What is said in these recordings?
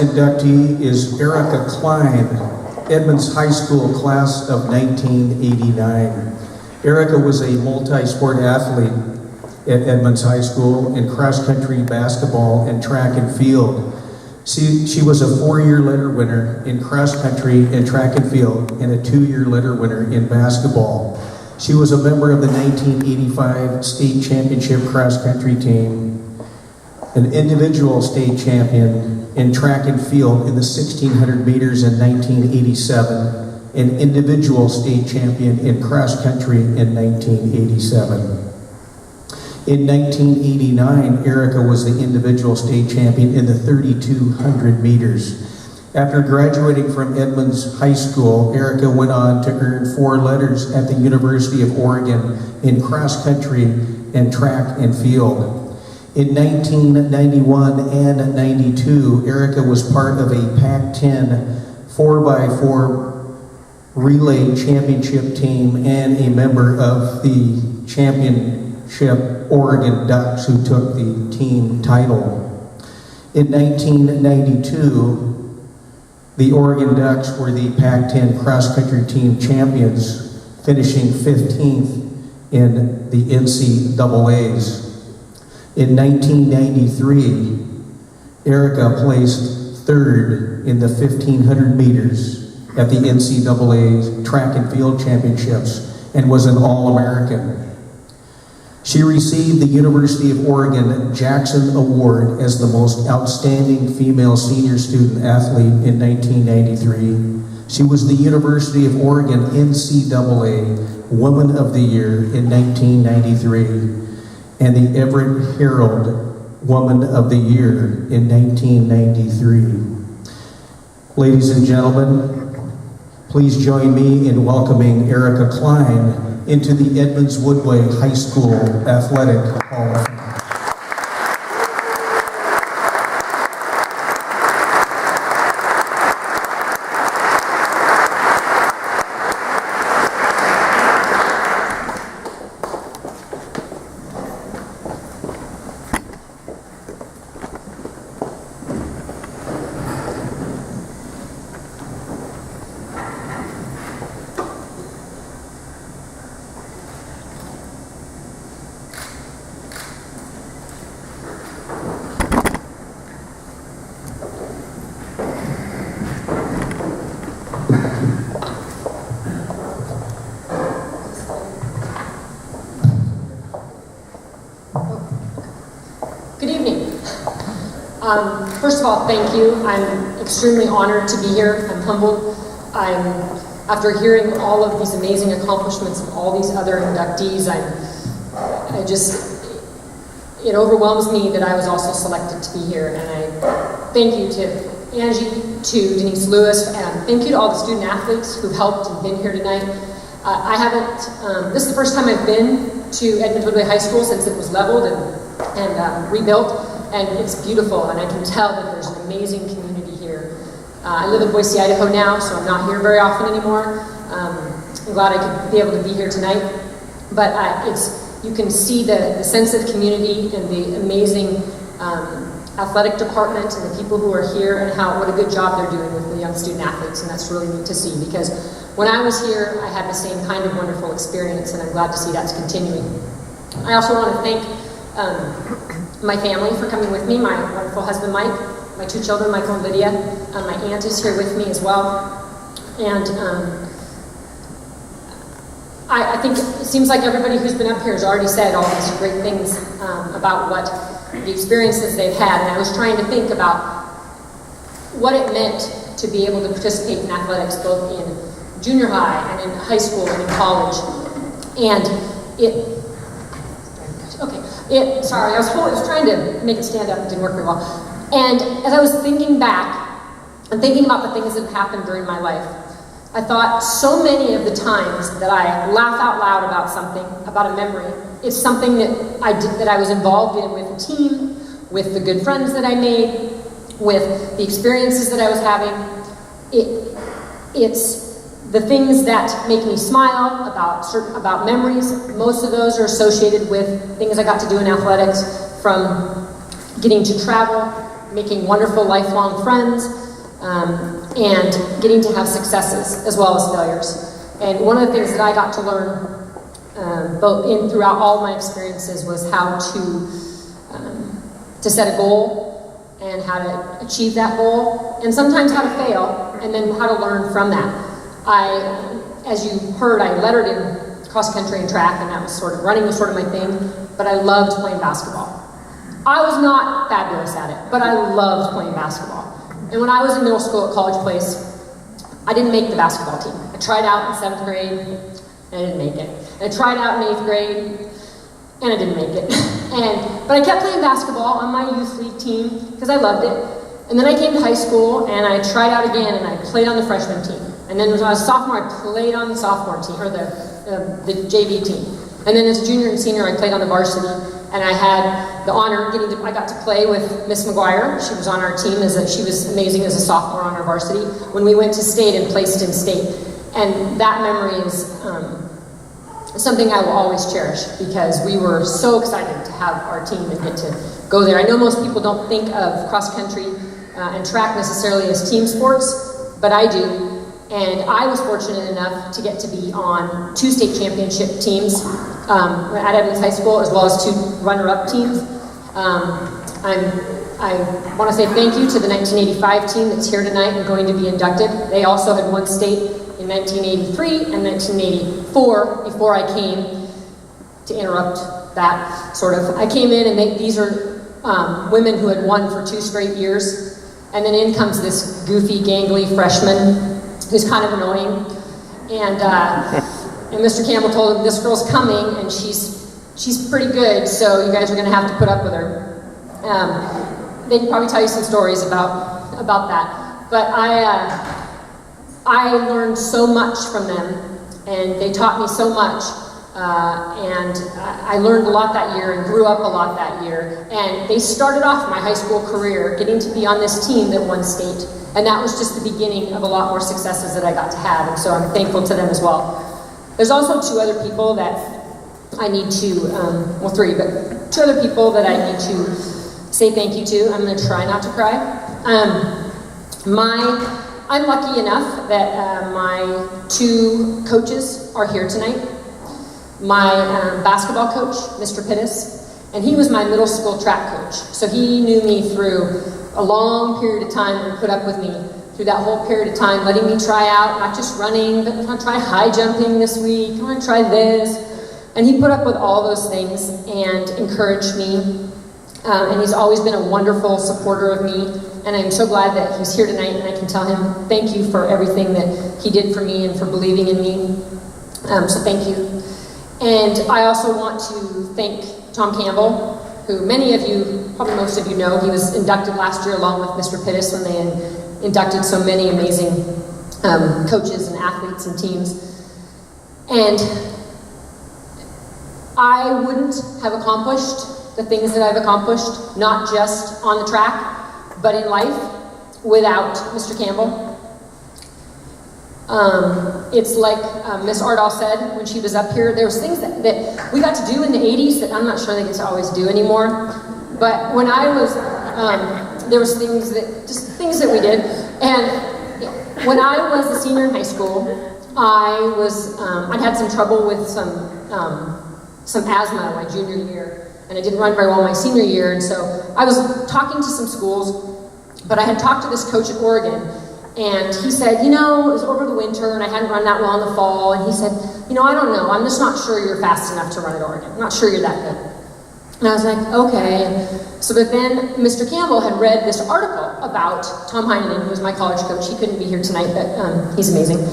inductee is Erika Klein, Edmonds High School class of 1989. Erika was a multi-sport athlete at Edmonds High School in cross-country basketball and track and field. She was a 4-year letter winner in cross-country and track and field and a 2-year letter winner in basketball. She was a member of the 1985 state championship cross-country team, an individual state champion in track and field in the 1600 meters in 1987, an individual state champion in cross-country in 1987. In 1989, Erika was the individual state champion in the 3200 meters. After graduating from Edmonds High School, Erika went on to earn 4 letters at the University of Oregon in cross-country and track and field. In 1991 and 92, Erika was part of a Pac-10 4x4 relay championship team and a member of the championship Oregon Ducks, who took the team title. In 1992, the Oregon Ducks were the Pac-10 cross-country team champions, finishing 15th in the NCAAs. In 1993, Erika placed 3rd in the 1500 meters at the NCAA Track and Field Championships and was an All-American. She received the University of Oregon Jackson Award as the most outstanding female senior student athlete in 1993. She was the University of Oregon NCAA Woman of the Year in 1993 and the Everett Herald Woman of the Year in 1993. Ladies and gentlemen, please join me in welcoming Erika Klein into the Edmonds Woodway High School Athletic Hall of Fame. First of all, thank you. I'm extremely honored to be here. I'm humbled. After hearing all of these amazing accomplishments of all these other inductees, it overwhelms me that I was also selected to be here. And I thank you to Angie, to Denise Lewis, and thank you to all the student athletes who've helped and been here tonight. This is the first time I've been to Edmonds Woodway High School since it was leveled and rebuilt. And it's beautiful, and I can tell that there's an amazing community here. I live in Boise, Idaho now, so I'm not here very often anymore. I'm glad I could be able to be here tonight. But you can see the sense of community and the amazing athletic department and the people who are here and what a good job they're doing with the young student athletes, and that's really neat to see, because when I was here, I had the same kind of wonderful experience, and I'm glad to see that's continuing. I also want to thank my family for coming with me, my wonderful husband Mike, my 2 children, Michael and Lydia. My aunt is here with me as well. And I think it seems like everybody who's been up here has already said all these great things about what the experiences they've had. And I was trying to think about what it meant to be able to participate in athletics, both in junior high and in high school and in college. And I was trying to make it stand up, it didn't work very well. And as I was thinking back and thinking about the things that have happened during my life, I thought so many of the times that I laugh out loud about something, about a memory, it's something that I was involved in with a team, with the good friends that I made, with the experiences that I was having. It's the things that make me smile about memories. Most of those are associated with things I got to do in athletics, from getting to travel making wonderful lifelong friends, and getting to have successes as well as failures. And one of the things that I got to learn throughout all my experiences was how to set a goal and how to achieve that goal, and sometimes how to fail, and then how to learn from that. As you heard, I lettered in cross country and track, and that was running was sort of my thing, but I loved playing basketball. I was not fabulous at it, but I loved playing basketball. And when I was in middle school at College Place, I didn't make the basketball team. I tried out in 7th grade, and I didn't make it. And I tried out in 8th grade, and I didn't make it. But I kept playing basketball on my youth league team because I loved it. And then I came to high school, and I tried out again, and I played on the freshman team. And then when I was a sophomore, I played on the sophomore team, or the JV team. And then as a junior and senior, I played on the varsity, and I had the honor I got to play with Miss McGuire. She was on our team, she was amazing as a sophomore on our varsity, when we went to state and placed in state. And that memory is something I will always cherish, because we were so excited to have our team and get to go there. I know most people don't think of cross country and track necessarily as team sports, but I do. And I was fortunate enough to get to be on 2 state championship teams at Edmonds High School, as well as 2 runner-up teams. I want to say thank you to the 1985 team that's here tonight and going to be inducted. They also had won state in 1983 and 1984 before I came to interrupt that sort of. I came in, and these are women who had won for 2 straight years. And then in comes this goofy, gangly freshman who's kind of annoying. And Mr. Campbell told him, this girl's coming, and she's pretty good, so you guys are going to have to put up with her. They can probably tell you some stories about that. But I learned so much from them, and they taught me so much. And I learned a lot that year and grew up a lot that year. And they started off my high school career getting to be on this team that won state. And that was just the beginning of a lot more successes that I got to have. And so I'm thankful to them as well. There's also 2 other people that I need to, 3, but 2 other people that I need to say thank you to. I'm going to try not to cry. I'm lucky enough that my 2 coaches are here tonight. My basketball coach, Mr. Pittis, and he was my middle school track coach. So he knew me through a long period of time and put up with me through that whole period of time, letting me try out, not just running, but come on, try high jumping this week, come on, try this. And he put up with all those things and encouraged me. And he's always been a wonderful supporter of me. And I'm so glad that he's here tonight, and I can tell him thank you for everything that he did for me and for believing in me. So thank you. And I also want to thank Tom Campbell, who many of you, probably most of you know. He was inducted last year along with Mr. Pittis when they inducted so many amazing coaches and athletes and teams. And I wouldn't have accomplished the things that I've accomplished, not just on the track, but in life, without Mr. Campbell. It's like Miss Ardall said when she was up here, there was things that we got to do in the 80s that I'm not sure they get to always do anymore. But when I was, there was things that we did. And when I was a senior in high school, I'd had some trouble with some asthma my junior year, and I didn't run very well my senior year. And so I was talking to some schools, but I had talked to this coach at Oregon. And he said, it was over the winter, and I hadn't run that well in the fall. And he said, I don't know. I'm just not sure you're fast enough to run at Oregon. I'm not sure you're that good. And I was like, okay. So, but then Mr. Campbell had read this article about Tom Heineman, who was my college coach. He couldn't be here tonight, but he's amazing.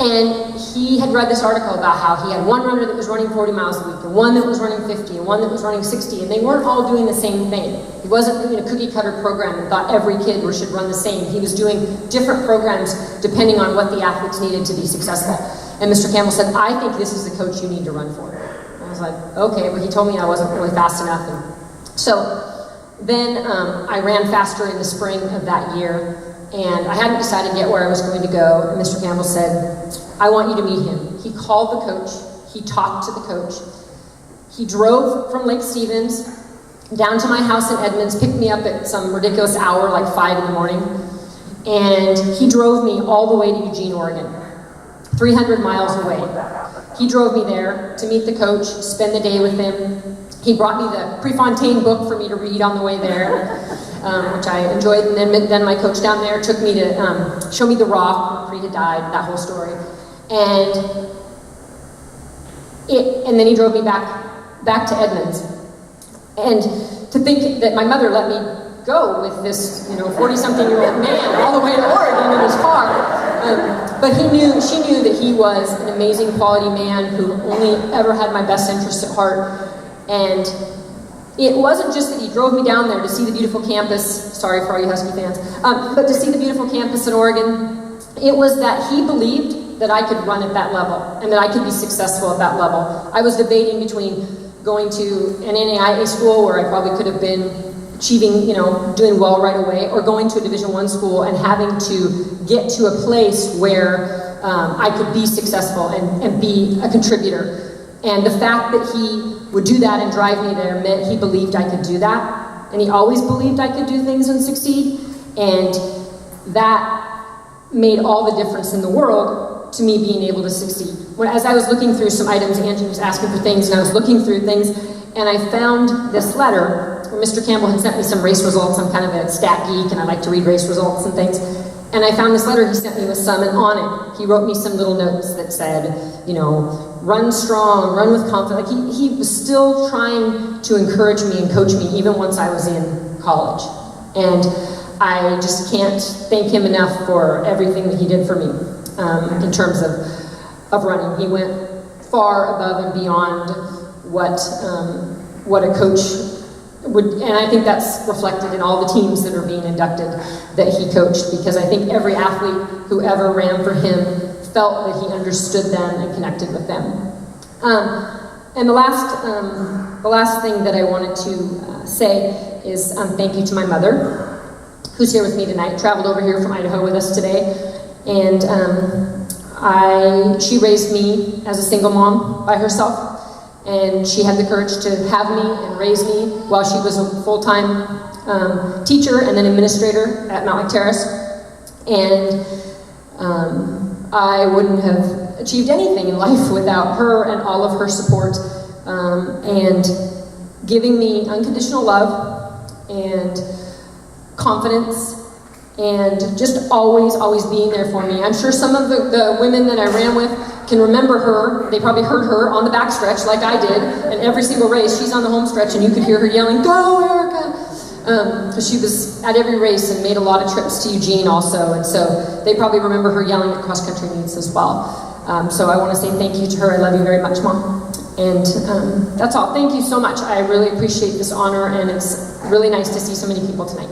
And he had read this article about how he had one runner that was running 40 miles a week, and one that was running 50, and one that was running 60, and they weren't all doing the same thing. He wasn't doing a cookie-cutter program and thought every kid should run the same. He was doing different programs depending on what the athletes needed to be successful. And Mr. Campbell said, I think this is the coach you need to run for. And I was like, okay, but he told me I wasn't really fast enough. And so then I ran faster in the spring of that year, and I hadn't decided yet where I was going to go. And Mr. Campbell said, I want you to meet him. He called the coach. He talked to the coach. He drove from Lake Stevens down to my house in Edmonds, picked me up at some ridiculous hour, like 5 in the morning, and he drove me all the way to Eugene, Oregon, 300 miles away. He drove me there to meet the coach, spend the day with him. He brought me the Prefontaine book for me to read on the way there, which I enjoyed. And then my coach down there took me to show me the rock where Pre had died, that whole story. And then he drove me back to Edmonds. And to think that my mother let me go with this, 40-something-year-old man all the way to Oregon in his car. But she knew that he was an amazing quality man who only ever had my best interests at heart. And it wasn't just that he drove me down there to see the beautiful campus, sorry for all you Husky fans, but to see the beautiful campus in Oregon. It was that he believed that I could run at that level and that I could be successful at that level. I was debating between going to an NAIA school where I probably could have been achieving, doing well right away, or going to a Division I school and having to get to a place where I could be successful and be a contributor. And the fact that he would do that and drive me there meant he believed I could do that. And he always believed I could do things and succeed. And that made all the difference in the world to me being able to succeed. As I was looking through some items, Angie was asking for things, and I was looking through things, and I found this letter where Mr. Campbell had sent me some race results. I'm kind of a stat geek, and I like to read race results and things. And I found this letter he sent me with some, and on it, he wrote me some little notes that said, run strong, run with confidence. Like he was still trying to encourage me and coach me even once I was in college. And I just can't thank him enough for everything that he did for me in terms of running. He went far above and beyond what a coach would, and I think that's reflected in all the teams that are being inducted that he coached, because I think every athlete who ever ran for him felt that he understood them and connected with them. And the last thing that I wanted to say is thank you to my mother, who's here with me tonight, traveled over here from Idaho with us today, and she raised me as a single mom by herself. And she had the courage to have me and raise me while she was a full-time teacher and then administrator at Mount Lake Terrace. And I wouldn't have achieved anything in life without her and all of her support and giving me unconditional love and confidence and just always being there for me. I'm sure some of the women that I ran with can remember her. They probably heard her on the backstretch like I did, and every single race she's on the home stretch and you could hear her yelling, "Go, Erika!" Because she was at every race and made a lot of trips to Eugene also, and so they probably remember her yelling at cross-country meets as well. So I want to say thank you to her. I love you very much, Mom. And that's all. Thank you so much. I really appreciate this honor, and it's really nice to see so many people tonight.